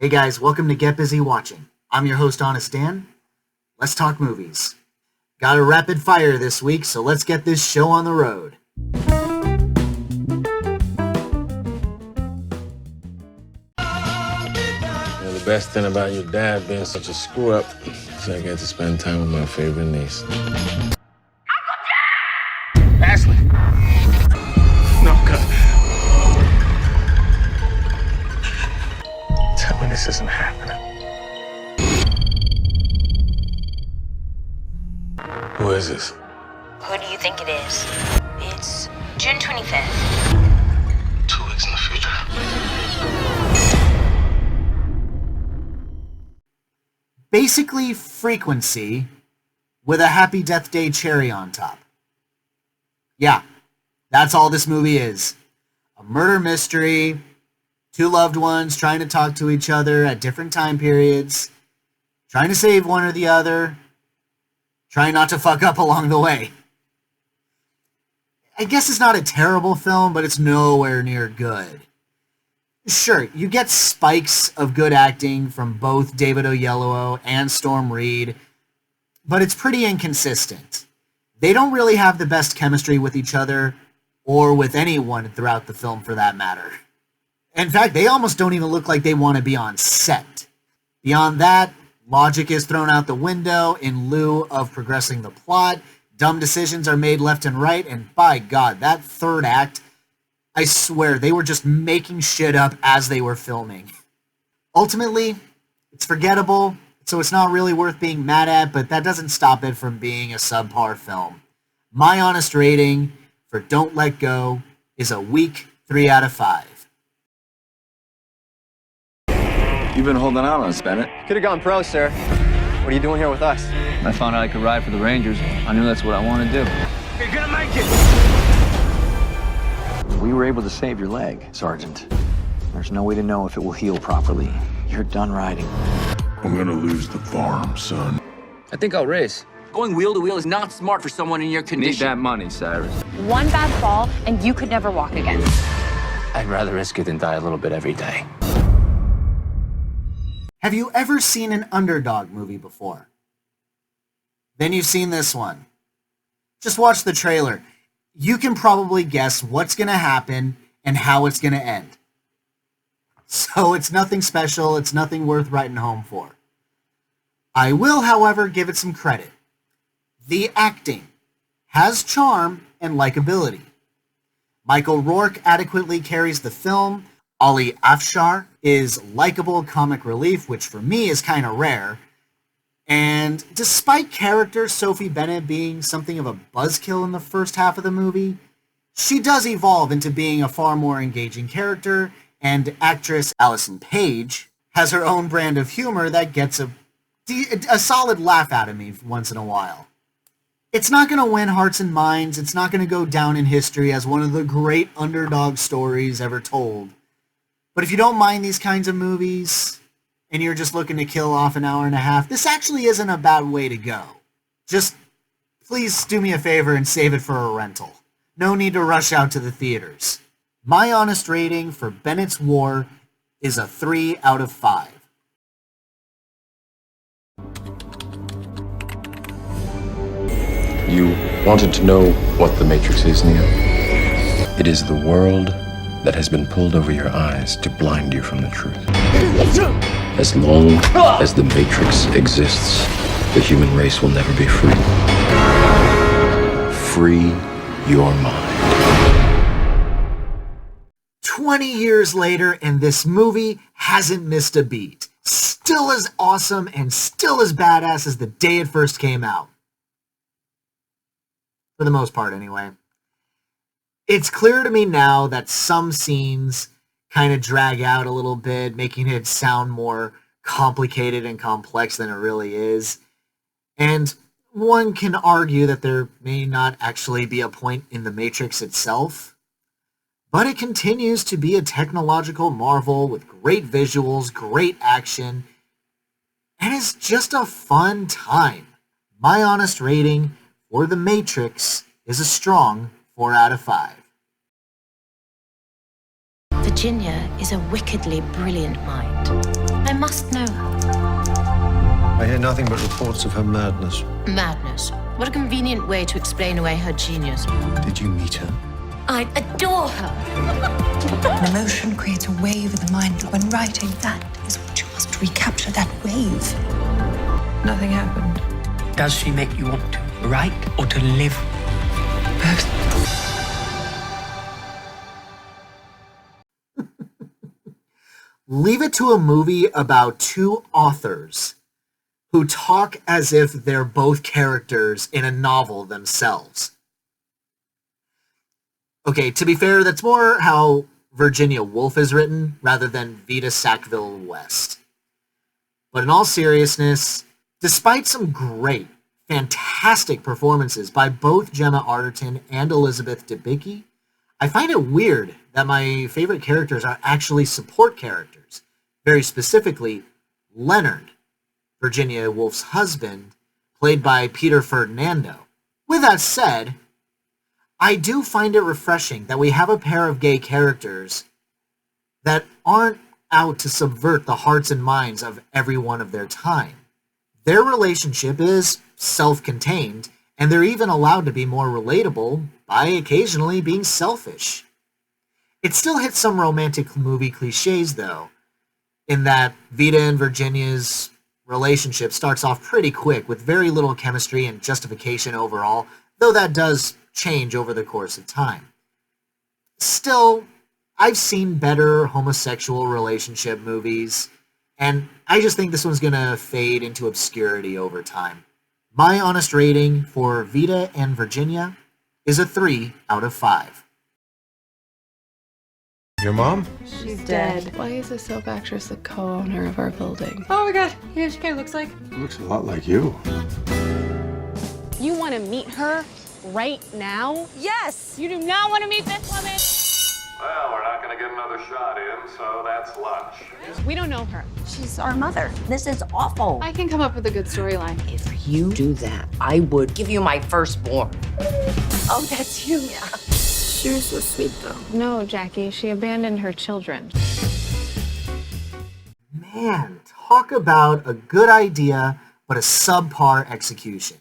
Hey guys, welcome to Get Busy Watching. I'm your host, Honest Dan. Let's talk movies. Got a rapid fire this week, so let's get this show on the road. You know, the best thing about your dad being such a screw-up is I get to spend time with my favorite niece. Uncle Jack! Ashley! No, God. Tell me this isn't happening. Who is this? Who do you think it is? It's June 25th. 2 weeks in the future. Basically, Frequency with a Happy Death Day cherry on top. Yeah, that's all this movie is. A murder mystery, two loved ones trying to talk to each other at different time periods, trying to save one or the other, trying not to fuck up along the way. I guess it's not a terrible film, but it's nowhere near good. Sure, you get spikes of good acting from both David Oyelowo and Storm Reed, but it's pretty inconsistent. They don't really have the best chemistry with each other, or with anyone throughout the film for that matter. In fact, they almost don't even look like they want to be on set. Beyond that, logic is thrown out the window in lieu of progressing the plot. Dumb decisions are made left and right, and by God, that third act, I swear, they were just making shit up as they were filming. Ultimately, it's forgettable, so it's not really worth being mad at, but that doesn't stop it from being a subpar film. My honest rating for Don't Let Go is a weak 3 out of 5. You've been holding out on us, Bennett. Could have gone pro, sir. What are you doing here with us? I found out I could ride for the Rangers. I knew that's what I wanted to do. You're gonna make it! We were able to save your leg, Sergeant. There's no way to know if it will heal properly. You're done riding. I'm gonna lose the farm, son. I think I'll race. Going wheel to wheel is not smart for someone in your Need condition. that money, Cyrus. One bad fall, and you could never walk again. I'd rather risk it than die a little bit every day. Have you ever seen an underdog movie before? Then you've seen this one. Just watch the trailer. You can probably guess what's going to happen and how it's going to end. So it's nothing special, it's nothing worth writing home for. I will, however, give it some credit. The acting has charm and likability. Michael Rourke adequately carries the film. Ali Afshar is likable comic relief, which for me is kind of rare. And despite character Sophie Bennett being something of a buzzkill in the first half of the movie, she does evolve into being a far more engaging character, and actress Allison Page has her own brand of humor that gets a solid laugh out of me once in a while. It's not going to win hearts and minds, it's not going to go down in history as one of the great underdog stories ever told. But if you don't mind these kinds of movies, and you're just looking to kill off an hour and a half, this actually isn't a bad way to go. Just please do me a favor and save it for a rental. No need to rush out to the theaters. My honest rating for Bennetts War is a 3 out of 5. You wanted to know what the Matrix is, Neo? It is the world that has been pulled over your eyes to blind you from the truth. As long as the Matrix exists, the human race will never be free. Free your mind. 20 years later, and this movie hasn't missed a beat. Still as awesome and still as badass as the day it first came out. For the most part, anyway. It's clear to me now that some scenes kind of drag out a little bit, making it sound more complicated and complex than it really is. And one can argue that there may not actually be a point in the Matrix itself, but it continues to be a technological marvel with great visuals, great action, and it's just a fun time. My honest rating for The Matrix is a strong 4 out of 5. Virginia is a wickedly brilliant mind. I'm must know her. I hear nothing but reports of her madness. Madness. What a convenient way to explain away her genius. Did you meet her? I adore her. An emotion creates a wave in the mind. When writing, that is what you must recapture, that wave. Nothing happened. Does she make you want to write or to live? Both. Leave it to a movie about two authors who talk as if they're both characters in a novel themselves. Okay, to be fair, that's more how Virginia Woolf is written rather than Vita Sackville West. But in all seriousness, despite some great, fantastic performances by both Gemma Arterton and Elizabeth Debicki, I find it weird that my favorite characters are actually support characters. Very specifically, Leonard, Virginia Woolf's husband, played by Peter Ferdinando. With that said, I do find it refreshing that we have a pair of gay characters that aren't out to subvert the hearts and minds of everyone of their time. Their relationship is self-contained, and they're even allowed to be more relatable by occasionally being selfish. It still hits some romantic movie cliches, though, in that Vita and Virginia's relationship starts off pretty quick with very little chemistry and justification overall, though that does change over the course of time. Still, I've seen better homosexual relationship movies, and I just think this one's gonna fade into obscurity over time. My honest rating for Vita and Virginia is a 3 out of 5. Your mom? She's dead. Why is a soap actress the co-owner of our building? Oh my god, yeah, she kind of looks like. Looks a lot like you. You want to meet her right now? Yes! You do not want to meet this woman? Well, we're not going to get another shot in, so that's lunch. We don't know her. She's our mother. This is awful. I can come up with a good storyline. If you do that, I would give you my firstborn. Oh, that's you. Yeah. She was so sweet, though. No, Jackie, she abandoned her children. Man, talk about a good idea, but a subpar execution.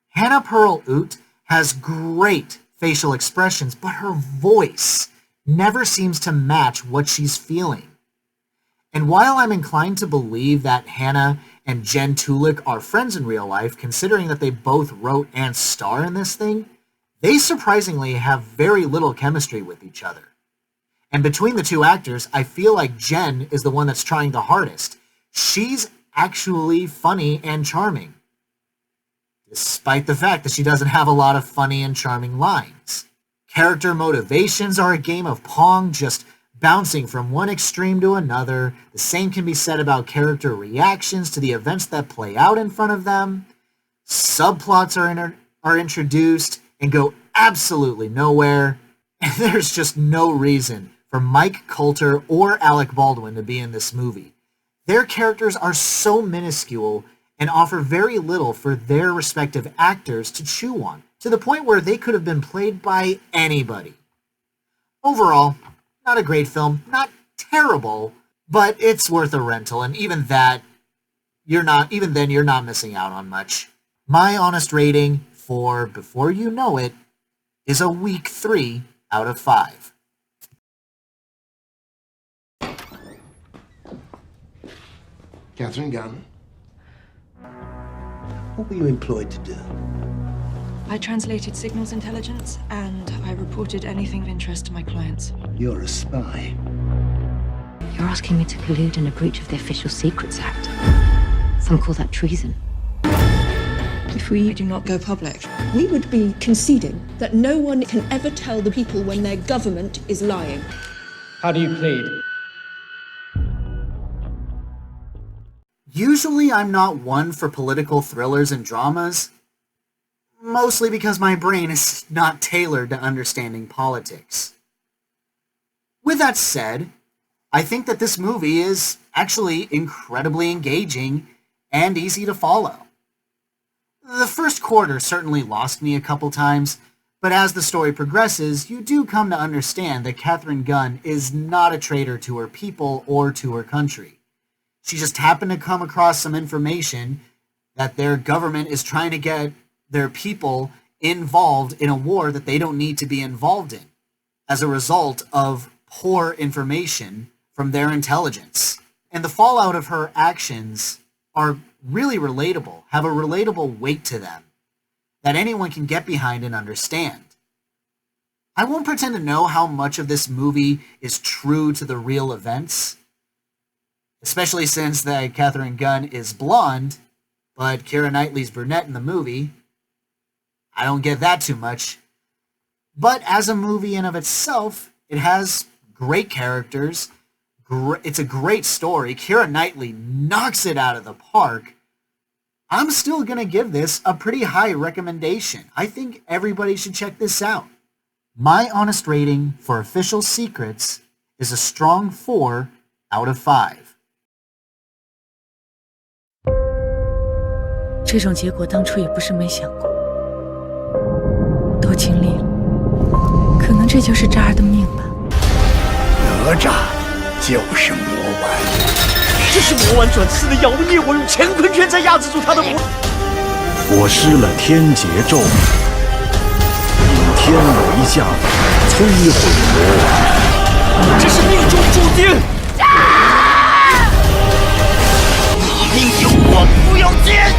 Hannah Pearl Oot has great facial expressions, but her voice never seems to match what she's feeling. And while I'm inclined to believe that Hannah and Jen Tulik are friends in real life, considering that they both wrote and star in this thing, they surprisingly have very little chemistry with each other. And between the two actors, I feel like Jen is the one that's trying the hardest. She's actually funny and charming, despite the fact that she doesn't have a lot of funny and charming lines. Character motivations are a game of Pong, just bouncing from one extreme to another. The same can be said about character reactions to the events that play out in front of them. Subplots are introduced and go absolutely nowhere. And there's just no reason for Mike Coulter or Alec Baldwin to be in this movie. Their characters are so minuscule and offer very little for their respective actors to chew on, to the point where they could have been played by anybody. Overall, not a great film, not terrible, but it's worth a rental, and even then you're not missing out on much. My honest rating for Before You Know It is a weak 3 out of 5. Catherine Gunn. What were you employed to do? I translated signals intelligence, and I reported anything of interest to my clients. You're a spy. You're asking me to collude in a breach of the Official Secrets Act. Some call that treason. If we do not go public, we would be conceding that no one can ever tell the people when their government is lying. How do you plead? Usually I'm not one for political thrillers and dramas, mostly because my brain is not tailored to understanding politics. With that said, I think that this movie is actually incredibly engaging and easy to follow. The first quarter certainly lost me a couple times, but as the story progresses, you do come to understand that Catherine Gunn is not a traitor to her people or to her country. She just happened to come across some information that their government is trying to get their people involved in a war that they don't need to be involved in as a result of poor information from their intelligence. And the fallout of her actions are really relatable, have a relatable weight to them that anyone can get behind and understand. I won't pretend to know how much of this movie is true to the real events, especially since that Katharine Gunn is blonde, but Keira Knightley's brunette in the movie. I don't get that too much. But as a movie in of itself, it has great characters. It's a great story. Keira Knightley knocks it out of the park. I'm still going to give this a pretty high recommendation. I think everybody should check this out. My honest rating for Official Secrets is a strong 4 out of 5. 这种结果当初也不是没想过，都经历了，可能这就是渣儿的命吧。哪吒就是魔丸，这是魔丸转世的妖孽，我用乾坤圈在压制住他的魔。我施了天劫咒，引天为将，摧毁魔丸。这是命中注定。你命由我不由天，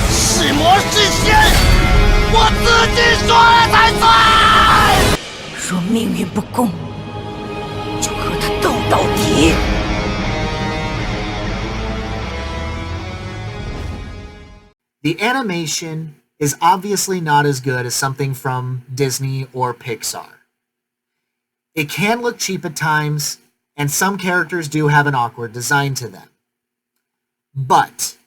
是魔是仙，我自己说了才算。若命运不公，就和他斗到底。The animation is obviously not as good as something from Disney or Pixar. It can look cheap at times, and some characters do have an awkward design to them. But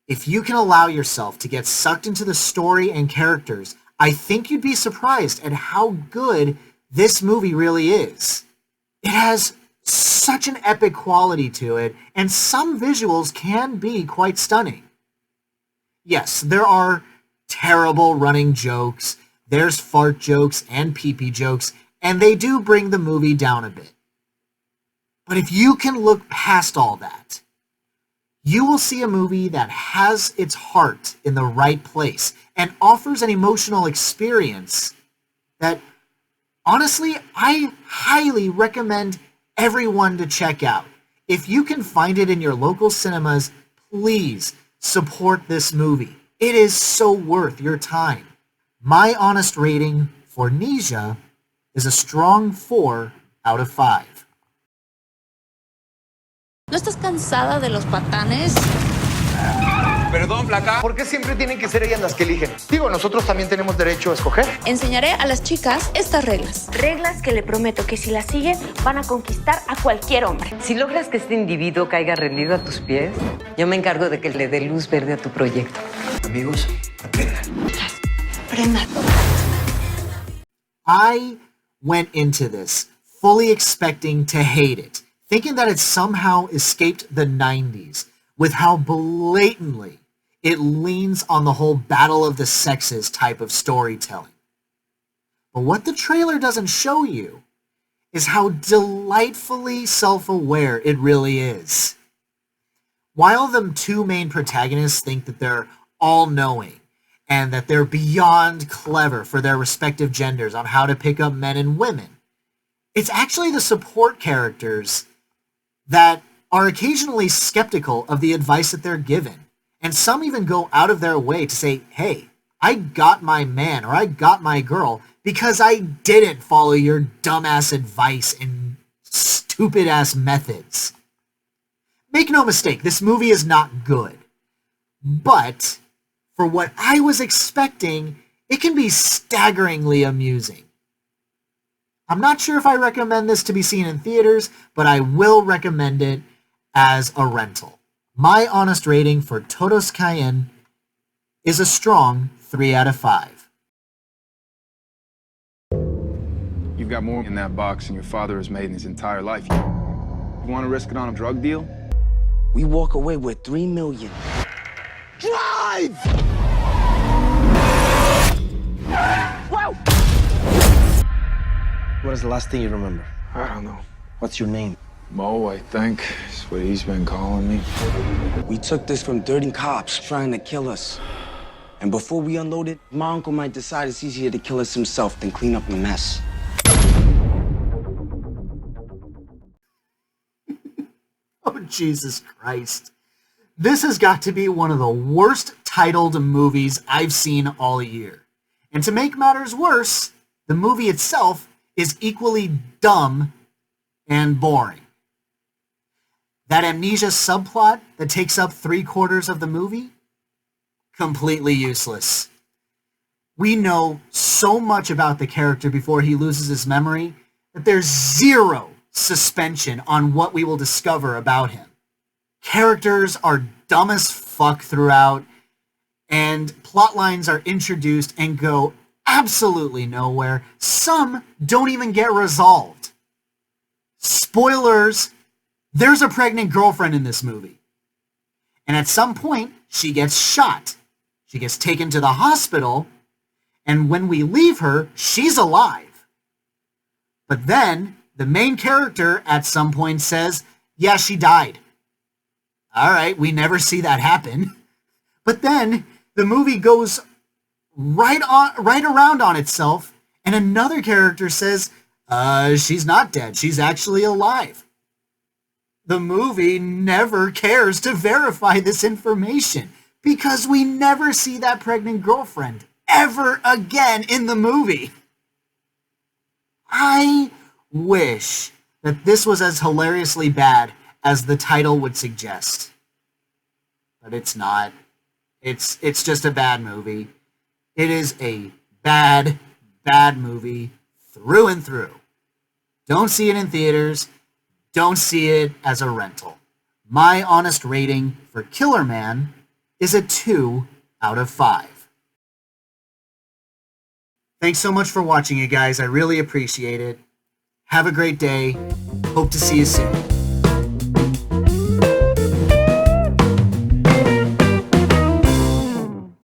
if you can allow yourself to get sucked into the story and characters, I think you'd be surprised at how good this movie really is. It has such an epic quality to it, and some visuals can be quite stunning. Yes, there are terrible running jokes, there's fart jokes and pee-pee jokes, and they do bring the movie down a bit. But if you can look past all that, you will see a movie that has its heart in the right place and offers an emotional experience that, honestly, I highly recommend everyone to check out. If you can find it in your local cinemas, please support this movie. It is so worth your time. My honest rating for Nisha is a strong 4 out of 5. ¿No estás cansada de los patanes? Perdón, flaca. ¿Por qué siempre tienen que ser ellas las que eligen? Digo, nosotros también tenemos derecho a escoger. Enseñaré a las chicas estas reglas. Reglas que le prometo que si las siguen van a conquistar a cualquier hombre. Si logras que este individuo caiga rendido a tus pies, yo me encargo de que le dé luz verde a tu proyecto. Amigos, aprendan. Aprendan. I went into this fully expecting to hate it, thinking that it somehow escaped the 90s with how blatantly it leans on the whole battle of the sexes type of storytelling. But what the trailer doesn't show you is how delightfully self-aware it really is. While the two main protagonists think that they're all-knowing and that they're beyond clever for their respective genders on how to pick up men and women, it's actually the support characters that are occasionally skeptical of the advice that they're given. And some even go out of their way to say, hey, I got my man or I got my girl because I didn't follow your dumbass advice and stupid-ass methods. Make no mistake, this movie is not good. But for what I was expecting, it can be staggeringly amusing. I'm not sure if I recommend this to be seen in theaters, but I will recommend it as a rental. My honest rating for CAEN is a strong 3 out of 5. You've got more in that box than your father has made in his entire life. You want to risk it on a drug deal? We walk away with $3 million. Drive! Whoa! What is the last thing you remember? I don't know. What's your name? Mo, I think, is what he's been calling me. We took this from dirty cops trying to kill us. And before we unload it, my uncle might decide it's easier to kill us himself than clean up the mess. Oh, Jesus Christ. This has got to be one of the worst titled movies I've seen all year. And to make matters worse, the movie itself is equally dumb and boring. That amnesia subplot that takes up 3/4 of the movie? Completely useless. We know so much about the character before he loses his memory that there's zero suspension on what we will discover about him. Characters are dumb as fuck throughout, and plot lines are introduced and go absolutely nowhere. Some don't even get resolved. Spoilers, there's a pregnant girlfriend in this movie. And at some point, she gets shot. She gets taken to the hospital, and when we leave her, she's alive. But then, the main character at some point says, yeah, she died. All right, we never see that happen. But then, the movie goes right around on itself, and another character says, she's not dead, she's actually alive. The movie never cares to verify this information because we never see that pregnant girlfriend ever again in the movie. I wish that this was as hilariously bad as the title would suggest. But it's not. It's just a bad movie. It is a bad movie through and through. Don't see it in theaters. Don't see it as a rental. My honest rating for KILLERMAN is a 2 out of 5. Thanks so much for watching, you guys. I really appreciate it. Have a great day. Hope to see you soon.